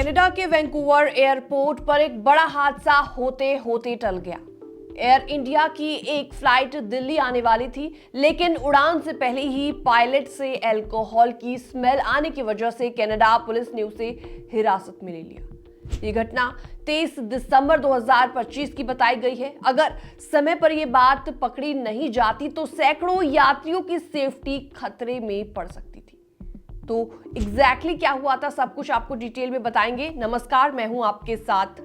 Canada के Vancouver airport पर एक बड़ा हादसा होते होते टल गया। एयर इंडिया की एक फ्लाइट दिल्ली आने वाली थी, लेकिन उड़ान से पहले ही पायलट से अल्कोहल की स्मेल आने की वजह से कनाडा पुलिस ने उसे हिरासत में ले लिया। ये घटना 23 दिसंबर 2025 की बताई गई है। अगर समय पर यह बात पकड़ी नहीं जाती तो सैकड़ों यात्रियों की सेफ्टी खतरे में पड़ सकती थी। तो एग्जैक्टली क्या हुआ था, सब कुछ आपको डिटेल में बताएंगे। नमस्कार, मैं हूं आपके साथ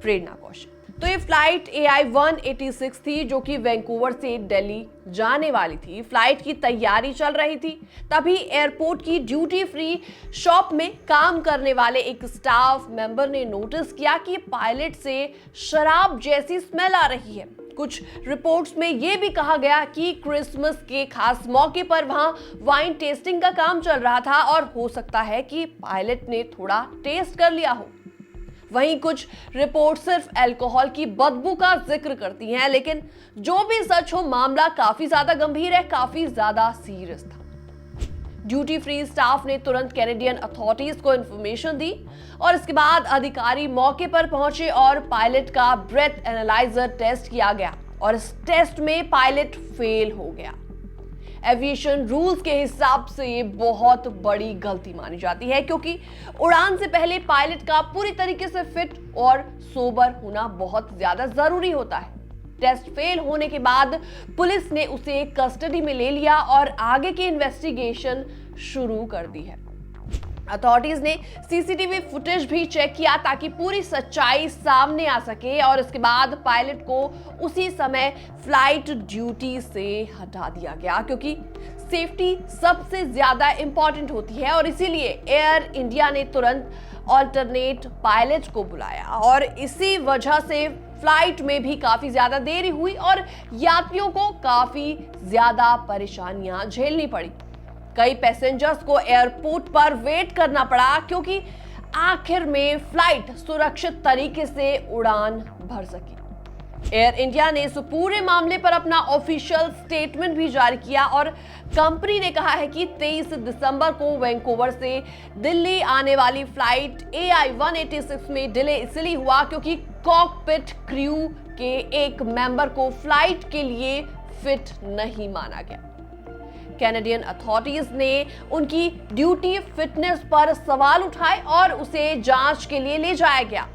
प्रेरणा कौशल। तो ये फ्लाइट AI 186 थी, जो कि वैंकूवर से दिल्ली जाने वाली थी। फ्लाइट की तैयारी चल रही थी, तभी एयरपोर्ट की ड्यूटी फ्री शॉप में काम करने वाले एक स्टाफ मेंबर ने नोटिस किया कि पायलट से शराब जैसी स्मेल आ रही है। कुछ रिपोर्ट्स में यह भी कहा गया कि क्रिसमस के खास मौके पर वहां वाइन टेस्टिंग का काम चल रहा था और हो सकता है कि पायलट ने थोड़ा टेस्ट कर लिया हो। वहीं कुछ रिपोर्ट सिर्फ अल्कोहल की बदबू का जिक्र करती हैं, लेकिन जो भी सच हो, मामला काफी ज्यादा गंभीर है, काफी ज्यादा सीरियस था। ड्यूटी फ्री स्टाफ ने तुरंत कैनेडियन अथॉरिटीज को इंफॉर्मेशन दी और इसके बाद अधिकारी मौके पर पहुंचे और पायलट का ब्रेथ एनालाइजर टेस्ट किया गया और इस टेस्ट में पायलट फेल हो गया। एविएशन रूल्स के हिसाब से ये बहुत बड़ी गलती मानी जाती है, क्योंकि उड़ान से पहले पायलट का पूरी तरीके से फिट और सोबर होना बहुत ज्यादा जरूरी होता है। टेस्ट फेल होने के बाद पुलिस ने उसे कस्टडी में ले लिया और आगे की इन्वेस्टिगेशन शुरू कर दी है। अथॉरिटीज ने सीसीटीवी फुटेज भी चेक किया ताकि पूरी सच्चाई सामने आ सके और इसके बाद पायलट को उसी समय फ्लाइट ड्यूटी से हटा दिया गया, क्योंकि सेफ्टी सबसे ज्यादा इंपॉर्टेंट होती है और इसीलिए एयर इंडिया ने तुरंत ऑल्टरनेट पायलट को बुलाया और इसी वजह से फ्लाइट में भी काफी ज्यादा देरी हुई और यात्रियों को काफी ज्यादा परेशानियां झेलनी पड़ी। कई पैसेंजर्स को एयरपोर्ट पर वेट करना पड़ा, क्योंकि आखिर में फ्लाइट सुरक्षित तरीके से उड़ान भर सकी। एयर इंडिया ने इस पूरे मामले पर अपना ऑफिशियल स्टेटमेंट भी जारी किया और कंपनी ने कहा है कि 23 दिसंबर को वैंकूवर से दिल्ली आने वाली फ्लाइट AI 186 में डिले इसलिए हुआ क्योंकि कॉकपिट क्रू के एक मेंबर को फ्लाइट के लिए फिट नहीं माना गया। कैनेडियन अथॉरिटीज ने उनकी ड्यूटी फिटनेस पर सवाल उठाए और उसे जांच के लिए ले जाया गया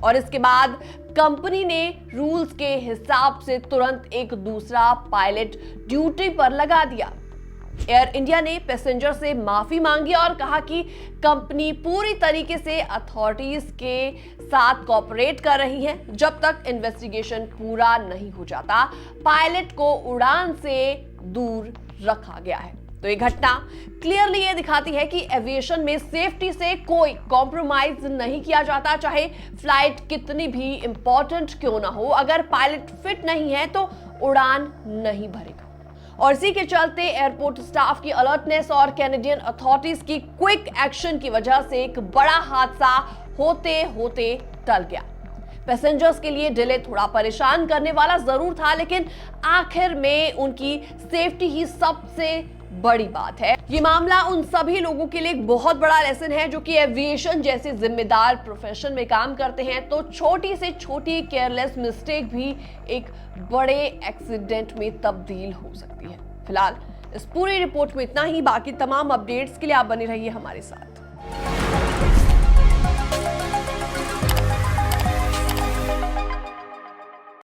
और इसके बाद कंपनी ने रूल्स के हिसाब से तुरंत एक दूसरा पायलट ड्यूटी पर लगा दिया। एयर इंडिया ने पैसेंजर से माफी मांगी और कहा कि कंपनी पूरी तरीके से अथॉरिटीज के साथ कोऑपरेट कर रही है। जब तक इन्वेस्टिगेशन पूरा नहीं हो जाता, पायलट को उड़ान से दूर रखा गया है। तो ये घटना क्लियरली ये दिखाती है कि एविएशन में सेफ्टी से कोई कॉम्प्रोमाइज नहीं किया जाता, चाहे फ्लाइट कितनी भी इंपॉर्टेंट क्यों ना हो। अगर पायलट फिट नहीं है तो उड़ान नहीं भरेगा और इसी के चलते एयरपोर्ट स्टाफ की अलर्टनेस और कैनेडियन अथॉरिटीज की क्विक एक्शन की वजह से एक बड़ा हादसा होते होते टल गया। पैसेंजर्स के लिए डिले थोड़ा परेशान करने वाला जरूर था, लेकिन आखिर में उनकी सेफ्टी ही सबसे बड़ी बात है। ये मामला उन सभी लोगों के लिए एक बहुत बड़ा लेसन है जो कि एविएशन जैसे जिम्मेदार प्रोफेशन में काम करते हैं। तो छोटी से छोटी केयरलेस मिस्टेक भी एक बड़े एक्सीडेंट में तब्दील हो सकती है। फिलहाल इस पूरी रिपोर्ट में इतना ही। बाकी तमाम अपडेट्स के लिए आप बने रहिए हमारे साथ।